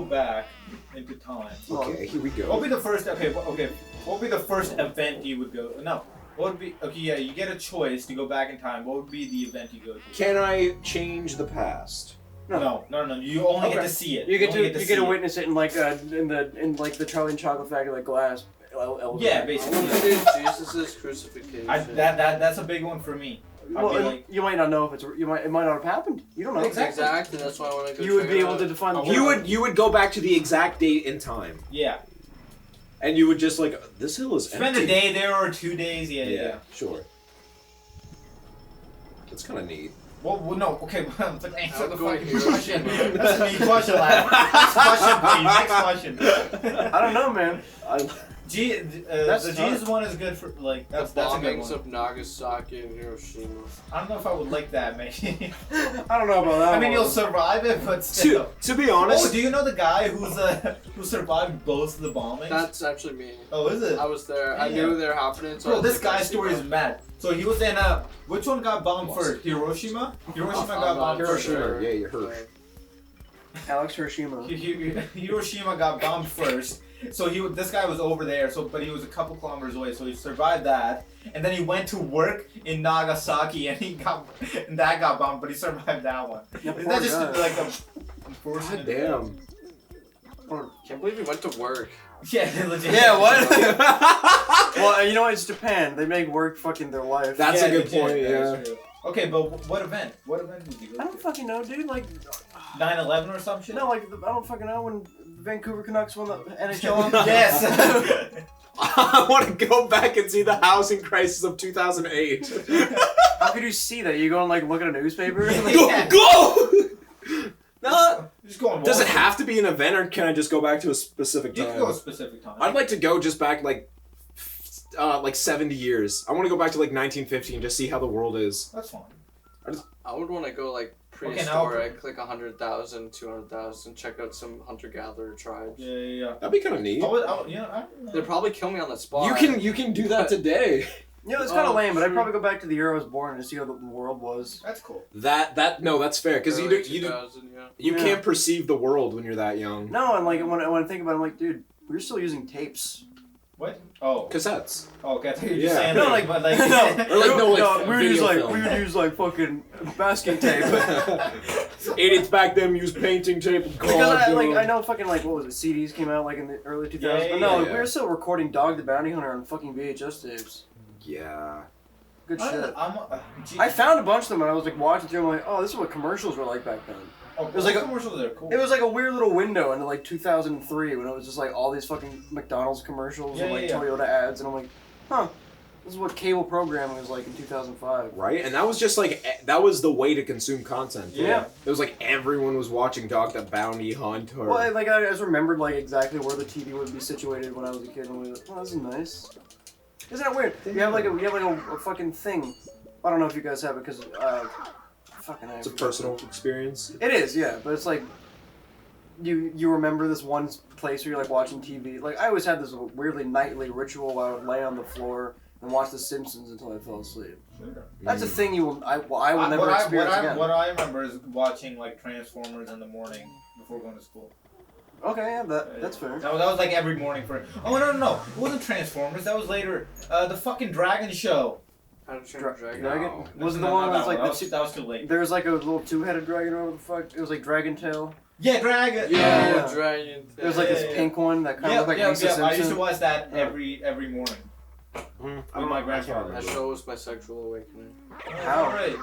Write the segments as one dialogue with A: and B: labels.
A: back into time.
B: Okay, here we go.
A: What would be the first? Okay. What would be the first event you would go? No. What would be? Okay, yeah, you get a choice to go back in time. What would be the event you go to?
B: Can I change the past?
A: No. You only get to see it.
C: You get to
A: it.
C: witness it in like in the Charlie and Chocolate Factory like glass.
A: Yeah, basically.
D: Jesus' crucifixion.
A: That's a big one for me.
C: Well, you might not know if it might not have happened. You don't know.
D: Exactly. That's why I want to go.
C: You would be able to define.
B: You would go back to the exact date and time.
A: Yeah.
B: And you would just like, this hill is
A: spend
B: empty.
A: a day there or 2 days. Yeah.
B: Sure. That's kind of neat.
A: Well, no, okay, but answer the fucking
D: Hiroshima.
A: question. That's a neat question, lad. Next question, please. Next question.
C: I don't know, man.
A: The Jesus one is good for, like, that's a good
D: bombings
A: one.
D: of Nagasaki and Hiroshima.
A: I don't know if I would like that, man.
C: I don't know about that.
A: I mean, you'll survive it, but still.
B: To be honest...
A: Oh, do you know the guy who survived both of the bombings?
D: That's actually me.
A: Oh, is it?
D: I was there.
A: Yeah.
D: I knew they were happening. So
A: bro, this guy's story is mad. So he was in which one got bombed first? Hiroshima? Hiroshima got bombed first.
B: Hiroshima, yeah, you heard.
C: Alex Hiroshima.
A: Hiroshima got bombed first. So this guy was over there, but he was a couple kilometers away, so he survived that. And then he went to work in Nagasaki and that got bombed, but he survived that one. Isn't that just like a unfortunate?
B: Damn.
D: Can't believe he went to work.
A: Yeah, legit.
C: Yeah, what? Well, you know what? It's Japan. They make work fucking their life.
B: That's a good
A: legit,
B: point, yeah.
A: Okay, but what event? What event did you go to?
C: I don't fucking know, dude. Like
A: 9/11 or some shit?
C: No, like I don't fucking know when Vancouver Canucks won the NHL.
A: Yes.
B: I want to go back and see the housing crisis of 2008.
C: How could you see that? You go and like look at a newspaper?
B: Go! No.
A: Just go on.
B: Does it have to be an event, or can I just go back to a specific time?
A: You can go a specific time.
B: I'd like to go just back like 70 years. I want to go back to like 1915 to see how the world is.
A: That's fine.
D: I would want to go like prehistoric, like 100,000, 200,000, check out some hunter-gatherer tribes.
A: Yeah.
B: That'd be kind of neat.
D: They'd probably kill me on the spot.
B: You can do that today.
C: You know, it's kind of lame, but I'd probably go back to the year I was born to see how the world was.
A: That's cool.
B: No, that's fair because you can't perceive the world when you're that young.
C: No, and like when I think about it, I'm like, dude, we're still using tapes.
A: What? Oh,
B: cassettes.
A: Oh, okay. I thought you were just saying
C: no,
A: like, but like
C: we would use fucking masking tape.
B: 80s back then used painting tape.
C: Because I know fucking like what was it? CDs came out like in the early 2000s, but no, we were still recording Dog the Bounty Hunter on fucking VHS tapes.
B: Yeah.
C: Good shit. I found a bunch of them and I was like watching through. I'm like, oh, this is what commercials were like back then.
A: Oh,
C: it was like
A: commercials are cool.
C: It was like a weird little window into like 2003 when it was just like all these fucking McDonald's commercials and like Toyota ads, and I'm like, huh, this is what cable programming was like in 2005.
B: Right, and that was just like that was the way to consume content.
C: Yeah.
B: It was like everyone was watching Dog the Bounty Hunter.
C: Well, like I just remembered like exactly where the TV would be situated when I was a kid, and I was like, oh, this is nice. Isn't that weird? You have like a fucking thing. I don't know if you guys have it because fucking.
B: It's a personal experience.
C: It is, yeah, but it's like you remember this one place where you're like watching TV. Like I always had this weirdly nightly ritual where I would lay on the floor and watch The Simpsons until I fell asleep. Sure. That's a thing I will never experience again.
A: What I remember is watching like Transformers in the morning before going to school.
C: Okay, yeah, that's fair.
A: That was like every morning for. Oh no! It wasn't Transformers. That was later. The fucking Dragon Show.
D: How to Train Your Dragon?
C: Dragon? Was it the one that was like
A: that was too late.
C: There was like a little two-headed dragon or whatever the fuck. It was like Dragon Tail.
A: Yeah, Dragon.
D: Yeah, Dragon.
C: There was like this pink one that kind of looked like Lisa Simpson.
A: I used to watch that every morning. With my grandfather.
D: That show was my sexual awakening.
C: How?
A: Right.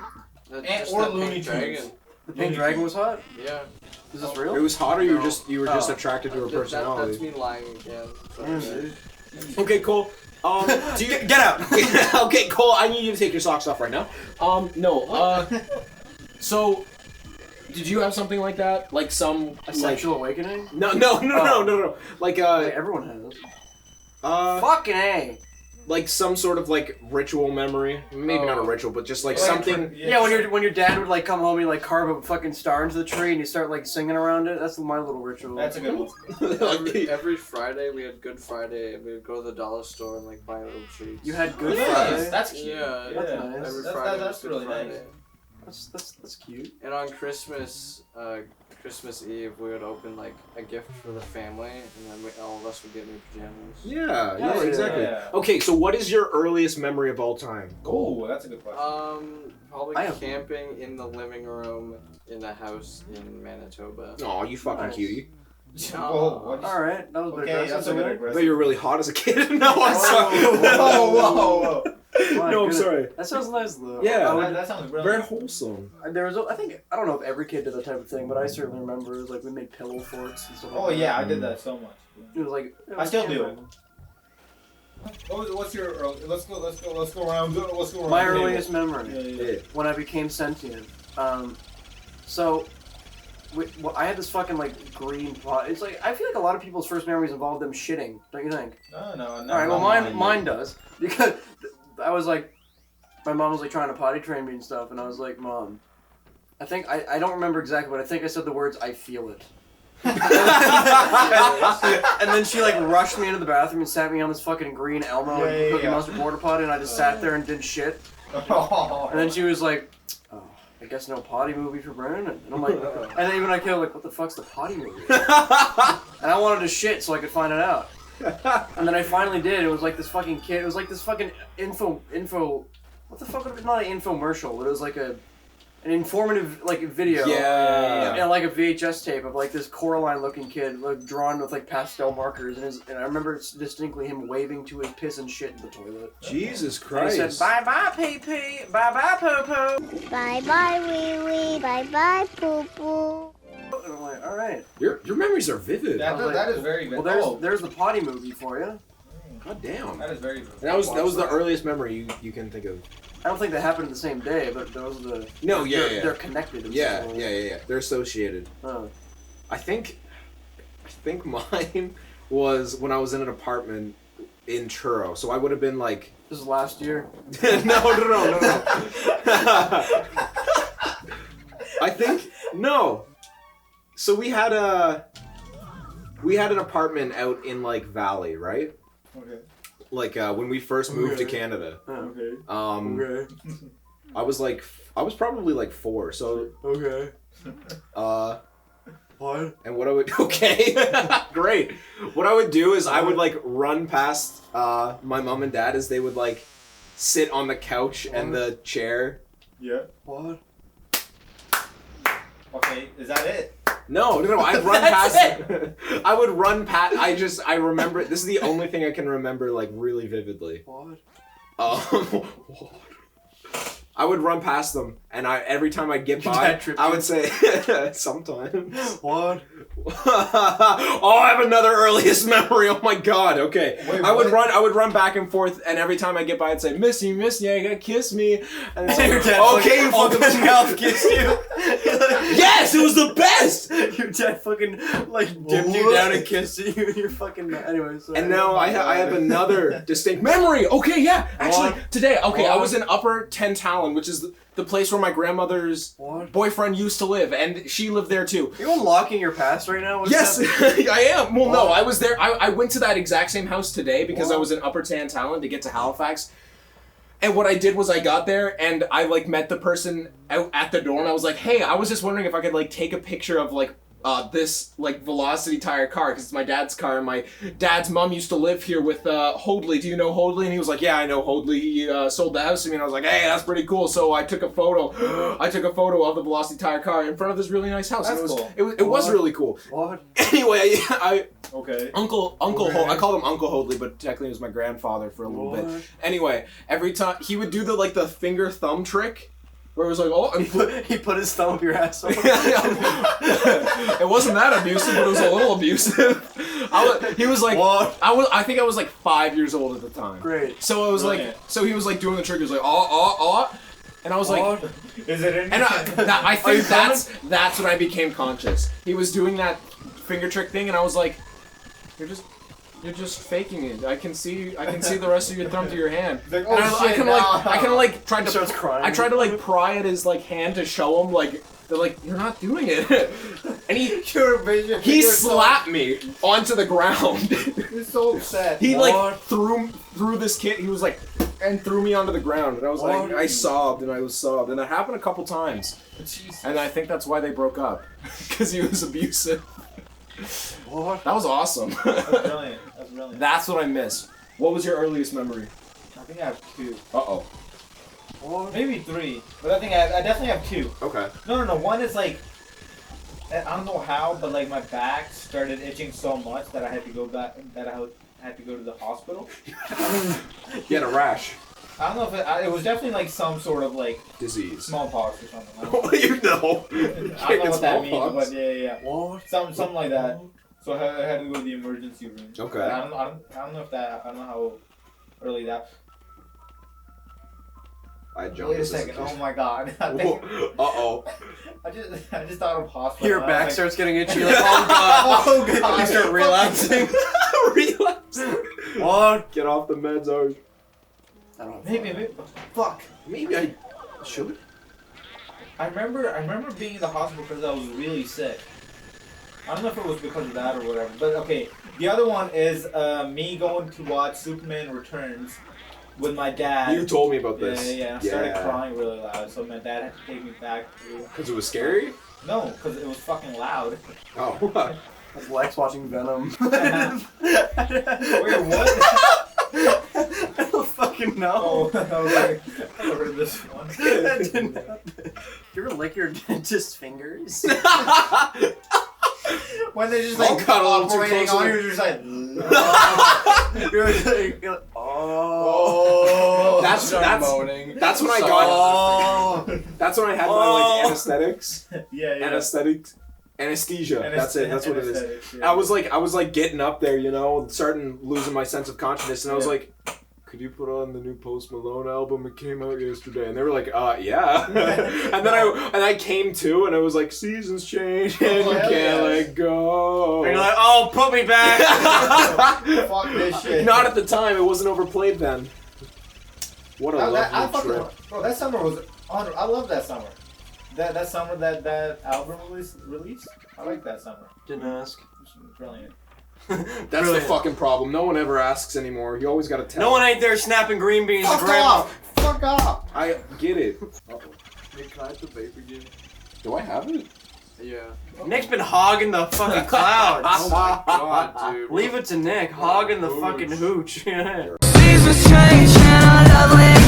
A: Or Looney
D: Tunes.
C: The pink dragon was hot?
D: Yeah.
C: Is this real?
B: It was hot, or you were just attracted to her personality.
D: That's me lying again.
B: Okay, Cole. Do you
C: get out?
B: Okay, Cole. I need you to take your socks off right now. No. So, did you have something like that? Like some
C: sexual awakening?
B: No. Like
C: everyone has. Fucking A.
B: Like some sort of like ritual memory, maybe not a ritual, but just like something.
C: Yeah, when your dad would like come home and like carve a fucking star into the tree and you start like singing around it. That's my little ritual.
A: That's a good one.
D: Every Friday we had Good Friday and we would go to the dollar store and like buy little treats.
C: You had Good Friday.
A: That's cute.
D: Yeah,
C: that's nice.
D: Every Friday.
A: That's really nice.
C: That's cute.
D: And on Christmas Eve, we would open like a gift for the family, and then all of us would get new pajamas.
B: Yeah, exactly.
A: Yeah.
B: Okay, so what is your earliest memory of all time?
A: Oh, that's a good question.
D: Probably camping in the living room in a house in Manitoba.
B: Aw, you fucking
C: Nice.
B: cutie.
A: Whoa,
C: All right, that was a bit
A: okay,
C: aggressive.
A: that's a bit
B: I thought
A: aggressive.
B: you were really hot as a kid. No, I'm sorry.
A: Whoa.
C: My
B: No, I'm
C: goodness.
B: sorry.
C: That sounds nice though.
B: Yeah.
A: That sounds
B: Very
A: brilliant.
B: wholesome.
C: There was, I think, I don't know if every kid did that type of thing, but I certainly remember it was like we made pillow forts and stuff like
A: Oh
C: that.
A: yeah, I did that so much.
C: It was like.
A: I still do it. What's your early? Let's go around. Let's go around.
C: My
A: the table.
C: earliest memory.
A: Yeah.
C: When I became sentient. So, well, I had this fucking like green pot. It's like I feel like a lot of people's first memories involve them shitting. Don't you think?
A: No.
C: All right. Well, mine does because I was like, my mom was like trying to potty train me and stuff, and I was like, Mom, I think I don't remember exactly, but I think I said the words "I feel it." And then she like rushed me into the bathroom and sat me on this fucking green Elmo and Cookie Monster porta potty, and I just sat there and did shit. And then she was like, "Oh, I guess no potty movie for Brandon." And I'm like, and then even I was like, "What the fuck's the potty movie?" And I wanted to shit so I could find it out. And then I finally did. It was like this fucking kid. It was like this fucking info. What the fuck? Not an infomercial, but it was like an informative like video.
B: Yeah.
C: And like a VHS tape of like this Coraline-looking kid, like drawn with like pastel markers, and I remember distinctly him waving to his piss and shit in the toilet.
B: Jesus
C: And
B: Christ.
C: he said, "Bye bye pee pee, bye bye poo poo."
E: Bye bye wee wee, bye bye poo poo.
C: And I'm like, all right.
B: Your memories are vivid.
A: That is very good.
C: Well, there's the potty movie for you.
B: God damn.
A: That is very good.
B: That was the earliest memory you can think of.
C: I don't think they happened the same day, but those are the.
B: No,
C: They're connected. In
B: Yeah,
C: some way.
B: yeah. They're associated.
C: Oh.
B: I think mine was when I was in an apartment in Truro. So I would have been like
C: This is last year.
B: no. I think no. So we had an apartment out in like Valley, right?
A: Okay.
B: Like when we first moved to Canada.
A: Okay.
C: Okay.
B: I was probably like 4. So
C: Okay. What?
B: and what I would great. What I would do is I would like run past my mom and dad as they would like sit on the couch and the chair.
A: Yeah.
C: What?
A: Okay. Is that it?
B: No, I'd run past I would run past I remember this is the only thing I can remember like really vividly.
C: What?
B: I would run past them, and every time I'd get
C: Your
B: by,
C: dad tripped
B: I
C: you?
B: would say, sometimes.
C: What?
B: Oh, I have another earliest memory. Oh my god. Okay.
A: Wait,
B: I would
A: what?
B: run back and forth, and every time I get by, I'd say, "Miss you, you gotta kiss me." And it's
C: Your
B: like,
C: dad
B: okay, you
C: fucking
B: fucking
C: mouth kissed you.
B: Yes, it was the best.
C: Your dad fucking like dipped you down and kissed you, and you're fucking. Anyway, so.
B: And now I have another distinct memory. Okay, yeah. Actually, today, I was in Upper 10 Talon, which is the place where my grandmother's boyfriend used to live, and she lived there too.
C: Are you unlocking your past right now? What's
B: Yes,
C: happening?
B: I am. Well, no, I was there. I went to that exact same house today because I was in Upper 10 Talon to get to Halifax. And what I did was I got there and I like met the person out at the door and I was like, "Hey, I was just wondering if I could like take a picture of like this like Velocity tire car because it's my dad's car and my dad's mom used to live here with Hoadley. Do you know Hoadley?" And he was like, "Yeah, I know Hoadley. He sold the house to me." And I was like, "Hey, that's pretty cool." So I took a photo. I took a photo of the Velocity tire car in front of this really nice house.
A: That's
B: and
A: cool.
B: It was really cool.
C: What?
B: Anyway, I
A: Okay.
B: Uncle I called him Uncle Hoadley, but technically it was my grandfather for a little bit.
C: What?
B: Anyway, every time he would do the finger thumb trick, where it was like, "Oh," and
C: He put his thumb up your ass.
B: it wasn't that abusive, but it was a little abusive. He was like,
C: What?
B: I think I was like 5 years old at the time.
C: Great.
B: So it was
A: Brilliant.
B: so he was like doing the trick. He was like, "Oh," and I was like,
C: What?
A: Is it in?
B: and I think that's when I became conscious. He was doing that finger trick thing, and I was like, You're just faking it. I can see the rest of your thumb to your hand."
A: Like,
B: And
A: oh,
B: I
A: shit,
B: kind of like tried to.
C: Starts crying.
B: I tried to like pry at his like hand to show him like they're like, "You're not doing it," and he slapped me onto the ground.
A: He's so upset.
B: He like threw this kid. He was like, and threw me onto the ground. And I was like,
C: Oh.
B: I sobbed and I was sobbed. And that happened a couple times.
A: Jesus.
B: And I think that's why they broke up. Because he was abusive.
C: What?
B: That was awesome.
A: That's brilliant. That's brilliant.
B: That's what I miss. What was your earliest memory?
A: I think I have 2.
B: Uh-oh.
C: What?
A: Maybe 3. But I think I definitely have 2.
B: Okay.
A: No. One is like, I don't know how, but like my back started itching so much that I had to go back. That I had to go to the hospital.
B: You had a rash.
A: I don't know if it was definitely like some sort of like
B: Disease.
A: smallpox or something. I don't know.
B: You know.
A: I don't know what that means, but yeah.
C: What?
A: Something like that. So I had to go to the emergency room.
B: Okay.
A: I don't know if that. I don't know how early that.
B: I
A: Wait a second. Oh my god.
B: Uh-oh.
A: I just thought of hospital.
C: Your
A: and I was
C: back
A: like,
C: starts getting itchy. Like, oh god.
A: Oh god.
C: You start relapsing.
B: Relapsing.
C: What?
B: Get off the meds, Arj.
C: I don't know.
A: Maybe. Fuck.
B: Maybe I should.
A: I remember being in the hospital because I was really sick. I don't know if it was because of that or whatever. But okay, the other one is me going to watch Superman Returns with my dad.
B: You told me about this.
A: Yeah. I started crying really loud, so my dad had to take me back.
B: Because it was scary?
A: No, because it was fucking loud.
B: Oh.
C: That's Lex watching Venom.
A: Wait, what?
C: I don't fucking know.
A: Oh, I was like, I never heard this one.
C: That didn't happen. You ever lick your dentist's fingers?
A: When they're just
B: Oh,
A: like
B: God, a little too
A: operating
B: close
A: on
B: to
A: you, you're just like.
C: You're like, oh.
B: That's
D: moaning.
B: that's when I got.
C: Oh.
B: That's when I had my like anesthetics.
A: Yeah.
B: Anesthesia. That's it. That's what it is.
A: Anesthetics, yeah.
B: I was like getting up there, you know, starting losing my sense of consciousness, and I was like, could you put on the new Post Malone album? It came out yesterday, and they were like, yeah. and then I came to, and I was like, seasons change, and you can't let go.
C: And you're like, oh, put me back.
A: Fuck this shit.
B: Not at the time. It wasn't overplayed then. What a lovely trip.
A: Bro, that summer was. I love that summer. That summer that album release. I like that summer.
C: Didn't ask.
A: It's brilliant.
B: That's
C: Brilliant.
B: the fucking problem. No one ever asks anymore. You always gotta tell.
C: No one ain't there snapping green beans.
A: Fuck off! Fuck off!
B: I get it.
D: Hey, can I have the vape again?
B: Do I have it?
D: Yeah.
C: Nick's been hogging the fucking clouds.
D: Oh my god, dude.
C: Leave it to Nick. Hogging the fucking hooch.
F: Seasons change and our lovely